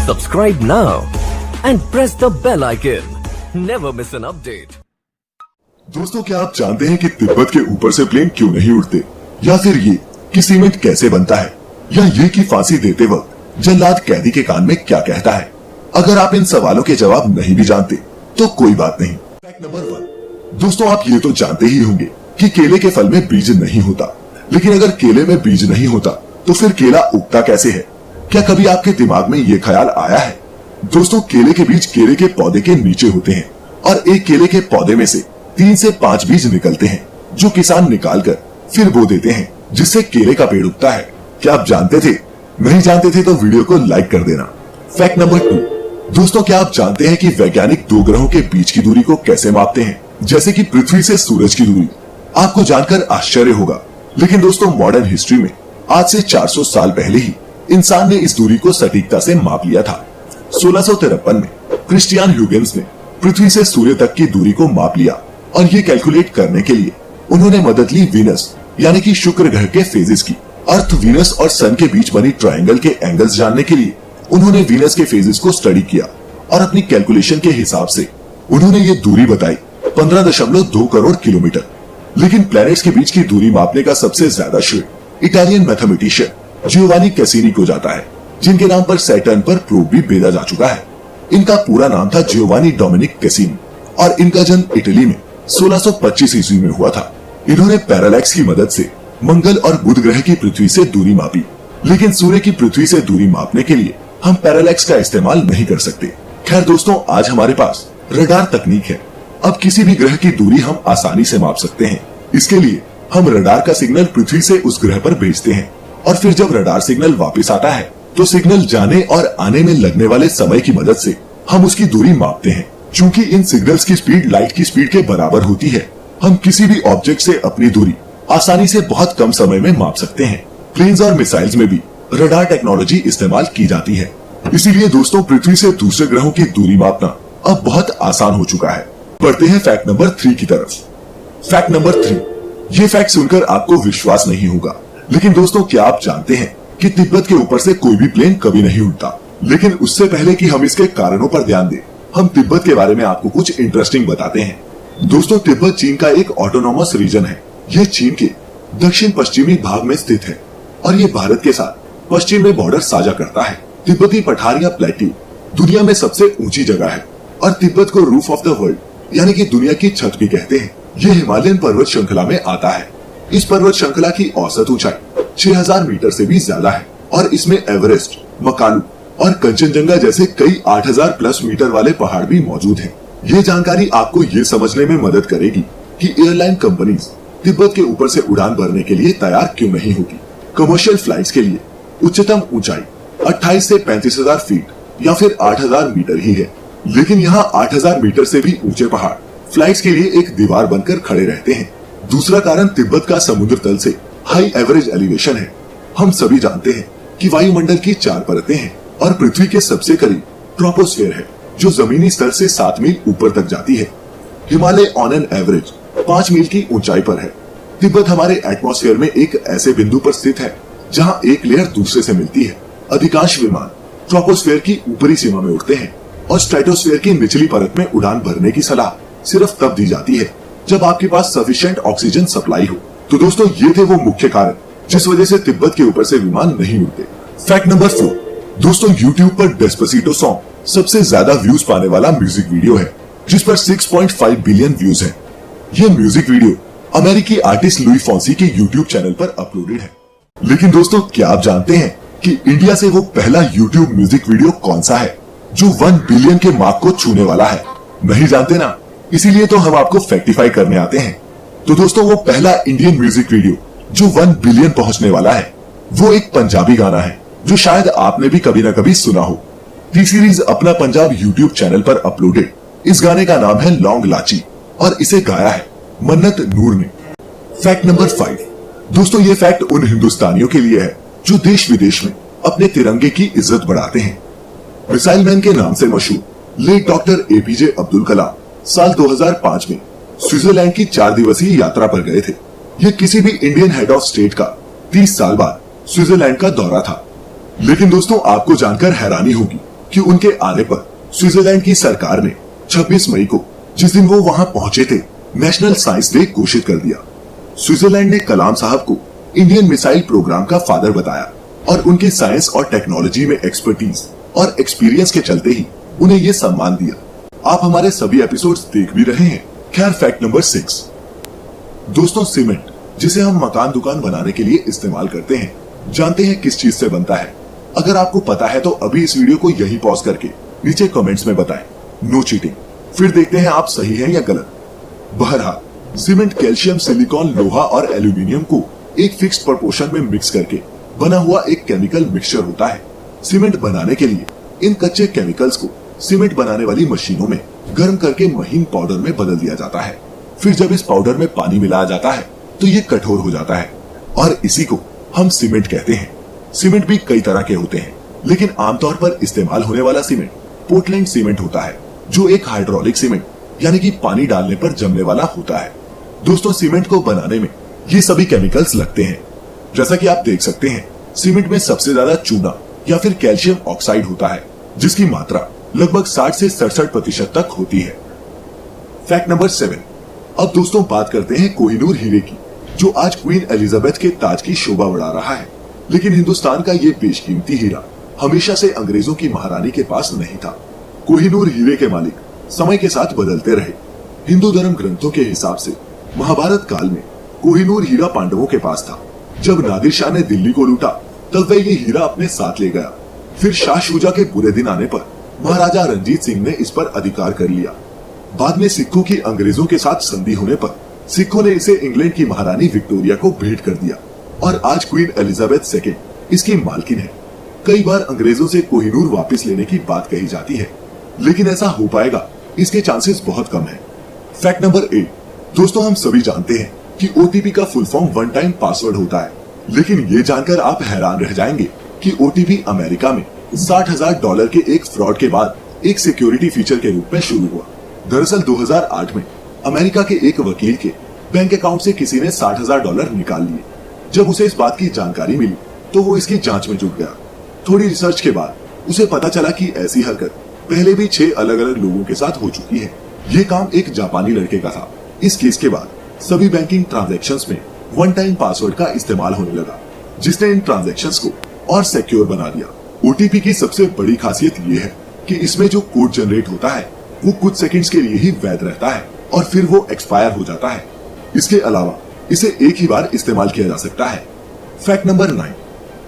Subscribe now and press the bell icon. Never miss an update. दोस्तों, क्या आप जानते हैं कि तिब्बत के ऊपर से प्लेन क्यों नहीं उड़ते, या फिर ये कि सीमेंट कैसे बनता है, या ये कि फांसी देते वक्त जल्लाद कैदी के कान में क्या कहता है? अगर आप इन सवालों के जवाब नहीं भी जानते तो कोई बात नहीं। Fact number 1। दोस्तों, आप ये तो जानते ही होंगे कि केले के फल में बीज नहीं होता, लेकिन अगर केले में बीज नहीं होता तो फिर केला उगता कैसे है? क्या कभी आपके दिमाग में ये ख्याल आया है? दोस्तों, केले के बीज केले के पौधे के नीचे होते हैं और एक केले के पौधे में से 3 से 5 बीज निकलते हैं, जो किसान निकालकर फिर बो देते हैं, जिससे केले का पेड़ उगता है। क्या आप जानते थे? नहीं जानते थे तो वीडियो को लाइक कर देना। Fact number 2। दोस्तों, क्या आप जानते हैं कि वैज्ञानिक 2 ग्रहों के बीच की दूरी को कैसे मापते हैं, जैसे कि पृथ्वी से सूरज की दूरी? आपको जानकर आश्चर्य होगा, लेकिन दोस्तों मॉडर्न हिस्ट्री में आज से 400 साल पहले ही इंसान ने इस दूरी को सटीकता से माप लिया था। 1653 में क्रिस्टियन ह्यूगेन्स ने पृथ्वी से सूर्य तक की दूरी को माप लिया और ये कैलकुलेट करने के लिए उन्होंने मदद ली वीनस यानी कि शुक्र ग्रह के फेजेस की। अर्थ, वीनस और सन के बीच बनी ट्रायंगल के एंगल्स जानने के लिए उन्होंने वीनस के फेजेस को स्टडी किया और अपनी कैलकुलेशन के हिसाब से उन्होंने ये दूरी बताई 15.2 करोड़ किलोमीटर। लेकिन प्लैनेट्स के बीच की दूरी मापने का सबसे ज्यादा श्रेय इटालियन मैथमेटिशियन जियोवानी कैसिनी को जाता है, जिनके नाम पर सैटर्न पर प्रोब भी भेजा जा चुका है। इनका पूरा नाम था जियोवानी डोमिनिक कैसिनी और इनका जन्म इटली में 1625 ईस्वी में हुआ था। इन्होंने पैरालैक्स की मदद से मंगल और बुध ग्रह की पृथ्वी से दूरी मापी, लेकिन सूर्य की पृथ्वी से दूरी मापने के लिए हम पैरालैक्स का इस्तेमाल नहीं कर सकते। खैर दोस्तों, आज हमारे पास रडार तकनीक है। अब किसी भी ग्रह की दूरी हम आसानी से माप सकते हैं। इसके लिए हम रडार का सिग्नल पृथ्वी से उस ग्रह पर भेजते हैं और फिर जब रडार सिग्नल वापस आता है तो सिग्नल जाने और आने में लगने वाले समय की मदद से हम उसकी दूरी मापते हैं। चूंकि इन सिग्नल्स की स्पीड लाइट की स्पीड के बराबर होती है, हम किसी भी ऑब्जेक्ट से अपनी दूरी आसानी से बहुत कम समय में माप सकते हैं। प्लेन्स और मिसाइल्स में भी रडार टेक्नोलॉजी इस्तेमाल की जाती है। इसीलिए दोस्तों, पृथ्वी से दूसरे ग्रहों की दूरी मापना अब बहुत आसान हो चुका है। बढ़ते हैं फैक्ट नंबर 3 की तरफ। Fact number 3। ये फैक्ट सुनकर आपको विश्वास नहीं होगा, लेकिन दोस्तों क्या आप जानते हैं कि तिब्बत के ऊपर से कोई भी प्लेन कभी नहीं उड़ता? लेकिन उससे पहले कि हम इसके कारणों पर ध्यान दें, हम तिब्बत के बारे में आपको कुछ इंटरेस्टिंग बताते हैं। दोस्तों, तिब्बत चीन का एक ऑटोनोमस रीजन है। यह चीन के दक्षिण पश्चिमी भाग में स्थित है और ये भारत के साथ पश्चिम में बॉर्डर साझा करता है। तिब्बती पठार या प्लेट्यू दुनिया में सबसे ऊंची जगह है और तिब्बत को रूफ ऑफ द वर्ल्ड यानी कि दुनिया की छत भी कहते हैं। ये हिमालयन पर्वत श्रृंखला में आता है। इस पर्वत श्रृंखला की औसत ऊंचाई 6000 मीटर से भी ज्यादा है और इसमें एवरेस्ट, मकालू और कंचनजंगा जैसे कई 8000 प्लस मीटर वाले पहाड़ भी मौजूद हैं। ये जानकारी आपको ये समझने में मदद करेगी कि एयरलाइन कंपनीज तिब्बत के ऊपर से उड़ान भरने के लिए तैयार क्यों नहीं होगी। कमर्शियल फ्लाइट्स के लिए उच्चतम ऊंचाई 28 से 35,000 फीट या फिर 8000 मीटर ही है, लेकिन यहाँ 8000 मीटर से भी ऊंचे पहाड़ फ्लाइट्स के लिए एक दीवार बनकर खड़े रहते हैं। दूसरा कारण तिब्बत का समुद्र तल से हाई एवरेज एलिवेशन है। हम सभी जानते हैं कि वायुमंडल की 4 परतें हैं और पृथ्वी के सबसे करीब ट्रोपोस्फेयर है, जो जमीनी स्तर से 7 मील ऊपर तक जाती है। हिमालय ऑन एन एवरेज 5 मील की ऊंचाई पर है। तिब्बत हमारे एटमॉस्फेयर में एक ऐसे बिंदु पर स्थित है जहाँ एक लेयर दूसरे से मिलती है। अधिकांश विमान ट्रोपोस्फेयर की ऊपरी सीमा में उड़ते हैं और स्ट्रेटोस्फेयर की निचली परत में उड़ान भरने की सलाह सिर्फ तब दी जाती है जब आपके पास सफिशिएंट ऑक्सीजन सप्लाई हो। तो दोस्तों, ये थे वो मुख्य कारण जिस वजह से तिब्बत के ऊपर से विमान नहीं उड़ते। Fact number 4। दोस्तों, YouTube पर डेस्पासितो सॉन्ग सबसे ज्यादा व्यूज पाने वाला म्यूजिक वीडियो है, जिस पर 6.5 बिलियन व्यूज हैं। ये म्यूजिक वीडियो अमेरिकी आर्टिस्ट लुई फॉन्सी के YouTube चैनल पर अपलोडेड है। लेकिन दोस्तों, क्या आप जानते हैं कि इंडिया से वो पहला YouTube म्यूजिक वीडियो कौन सा है जो 1 बिलियन के मार्क को छूने वाला है? नहीं जानते ना? इसीलिए तो हम आपको फैक्टिफाई करने आते हैं। तो दोस्तों, वो पहला इंडियन म्यूजिक वीडियो जो 1 बिलियन पहुंचने वाला है, वो एक पंजाबी गाना है जो शायद आपने भी कभी ना कभी सुना हो। टी सीरीज अपना पंजाब YouTube चैनल पर अपलोडेड इस गाने का नाम है लौंग लाची और इसे गाया है मन्नत नूर ने। Fact number 5। दोस्तों, ये फैक्ट उन हिंदुस्तानियों के लिए है जो देश विदेश में अपने तिरंगे की इज्जत बढ़ाते हैं। मिसाइल मैन के नाम से मशहूर late doctor APJ Abdul Kalam साल 2005 में स्विट्जरलैंड की 4 दिवसीय यात्रा पर गए थे। यह किसी भी इंडियन हेड ऑफ स्टेट का 30 साल बाद स्विट्जरलैंड का दौरा था। लेकिन दोस्तों, आपको जानकर हैरानी होगी कि उनके आने पर स्विट्जरलैंड की सरकार ने 26 मई को, जिस दिन वो वहां पहुंचे थे, नेशनल साइंस डे घोषित कर दिया। स्विट्जरलैंड ने कलाम साहब को इंडियन मिसाइल प्रोग्राम का फादर बताया और उनके साइंस और टेक्नोलॉजी में एक्सपर्टीज और एक्सपीरियंस के चलते ही उन्हें ये सम्मान दिया। आप हमारे सभी एपिसोड्स देख भी रहे हैं। खैर, फैक्ट नंबर 6। दोस्तों, सीमेंट, जिसे हम मकान दुकान बनाने के लिए इस्तेमाल करते हैं, जानते हैं किस चीज से बनता है? अगर आपको पता है तो अभी इस वीडियो को यही पॉज करके नीचे कमेंट्स में बताएं। No cheating. फिर देखते हैं आप सही हैं या गलत। बहरहाल, सीमेंट कैल्शियम, सिलिकॉन, लोहा और एल्यूमिनियम को एक फिक्स प्रोपोर्शन में मिक्स करके बना हुआ एक केमिकल मिक्सचर होता है। सीमेंट बनाने के लिए इन कच्चे केमिकल्स को सीमेंट बनाने वाली मशीनों में गर्म करके महीन पाउडर में बदल दिया जाता है। फिर जब इस पाउडर में पानी मिलाया जाता है तो ये कठोर हो जाता है और इसी को हम सीमेंट कहते हैं। सीमेंट भी कई तरह के होते हैं, लेकिन आमतौर पर इस्तेमाल होने वाला सीमेंट पोर्टलैंड सीमेंट होता है, जो एक हाइड्रोलिक सीमेंट यानी कि पानी डालने पर जमने वाला होता है। दोस्तों, सीमेंट को बनाने में ये सभी केमिकल्स लगते हैं। जैसा कि आप देख सकते हैं, सीमेंट में सबसे ज्यादा चूना या फिर कैल्शियम ऑक्साइड होता है, जिसकी मात्रा लगभग 60 से 67% तक होती है। Fact number 7। अब दोस्तों बात करते हैं कोहिनूर हीरे की, जो आज क्वीन एलिजाबेथ के ताज की शोभा बढ़ा रहा है। लेकिन हिंदुस्तान का ये बेशकीमती हीरा हमेशा से अंग्रेजों की महारानी के पास नहीं था। कोहिनूर हीरे के मालिक समय के साथ बदलते रहे। हिंदू धर्म ग्रंथों के हिसाब से महाभारत काल में कोहिनूर हीरा पांडवों के पास था। जब नादिर शाह ने दिल्ली को लूटा तब वह ये हीरा अपने साथ ले गया। फिर शाह शुजा के बुरे दिन आने पर महाराजा रणजीत सिंह ने इस पर अधिकार कर लिया। बाद में सिखों की अंग्रेजों के साथ संधि होने पर सिखों ने इसे इंग्लैंड की महारानी विक्टोरिया को भेंट कर दिया और आज क्वीन एलिजाबेथ सेकेंड इसकी मालकिन है। कई बार अंग्रेजों से कोहिनूर वापस लेने की बात कही जाती है, लेकिन ऐसा हो पाएगा इसके चांसेस बहुत कम है। Fact number 8। दोस्तों, हम सभी जानते हैं कि ओटीपी का full form one time password होता है, लेकिन ये जानकर आप हैरान रह जाएंगे कि ओटीपी अमेरिका में $60,000 के एक फ्रॉड के बाद एक सिक्योरिटी फीचर के रूप में शुरू हुआ। दरअसल 2008 में अमेरिका के एक वकील के बैंक अकाउंट से किसी ने $60,000 निकाल लिए। जब उसे इस बात की जानकारी मिली तो वो इसकी जांच में जुट गया। थोड़ी रिसर्च के बाद उसे पता चला कि ऐसी हरकत पहले भी 6 अलग अलग लोगों के साथ हो चुकी है। ये काम एक जापानी लड़के का था। इस केस के बाद सभी बैंकिंग ट्रांजैक्शंस में वन टाइम पासवर्ड का इस्तेमाल होने लगा, जिसने इन ट्रांजैक्शंस को और सिक्योर बना दिया। ओटीपी की सबसे बड़ी खासियत ये है कि इसमें जो कोड जनरेट होता है वो कुछ सेकंड्स के लिए ही वैध रहता है और फिर वो एक्सपायर हो जाता है। इसके अलावा इसे एक ही बार इस्तेमाल किया जा सकता है। Fact number 9।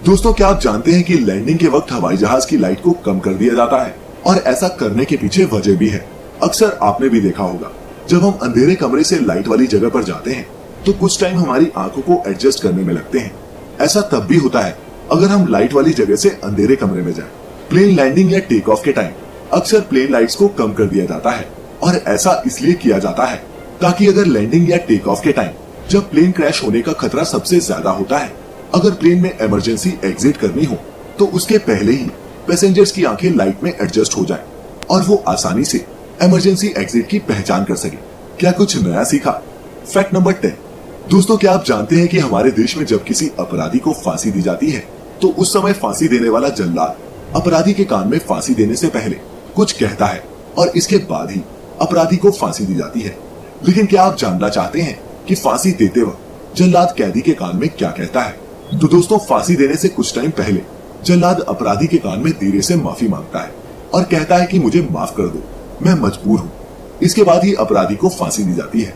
दोस्तों, क्या आप जानते हैं कि लैंडिंग के वक्त हवाई जहाज की लाइट को कम कर दिया जाता है? और ऐसा करने के पीछे वजह भी है। अक्सर आपने भी देखा होगा, जब हम अंधेरे कमरे से लाइट वाली जगह पर जाते हैं तो कुछ टाइम हमारी आंखों को एडजस्ट करने में लगते हैं। ऐसा तब भी होता है अगर हम लाइट वाली जगह से अंधेरे कमरे में जाएं। प्लेन लैंडिंग या टेक ऑफ के टाइम अक्सर प्लेन लाइट्स को कम कर दिया जाता है और ऐसा इसलिए किया जाता है ताकि अगर लैंडिंग या टेक ऑफ के टाइम जब प्लेन क्रैश होने का खतरा सबसे ज्यादा होता है, अगर प्लेन में इमरजेंसी एग्जिट करनी हो तो उसके पहले ही पैसेंजर्स की आंखें लाइट में एडजस्ट हो जाएं और वो आसानी से इमरजेंसी एग्जिट की पहचान कर सके। क्या कुछ नया सीखा? Fact number 10। दोस्तों, क्या आप जानते हैं कि हमारे देश में जब किसी अपराधी को फांसी दी जाती है तो उस समय फांसी देने वाला जल्लाद अपराधी के कान में फांसी देने से पहले कुछ कहता है और इसके बाद ही अपराधी को फांसी दी जाती है। लेकिन क्या आप जानना चाहते हैं कि फांसी देते वक्त जल्लाद कैदी के कान में क्या कहता है? तो दोस्तों, फांसी देने से कुछ टाइम पहले जल्लाद अपराधी के कान में धीरे से माफी मांगता है और कहता है कि मुझे माफ कर दो, मैं मजबूर हूँ। इसके बाद ही अपराधी को फांसी दी जाती है।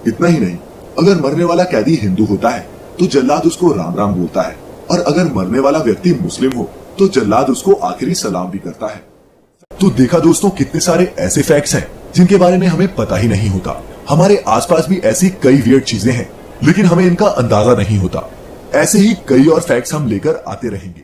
इतना ही नहीं, अगर मरने वाला कैदी हिंदू होता है तो जल्लाद उसको राम राम बोलता है और अगर मरने वाला व्यक्ति मुस्लिम हो तो जल्लाद उसको आखिरी सलाम भी करता है। तो देखा दोस्तों, कितने सारे ऐसे फैक्ट्स हैं जिनके बारे में हमें पता ही नहीं होता। हमारे आसपास भी ऐसी कई वियर्ड चीजें हैं, लेकिन हमें इनका अंदाजा नहीं होता। ऐसे ही कई और फैक्ट्स हम लेकर आते रहेंगे।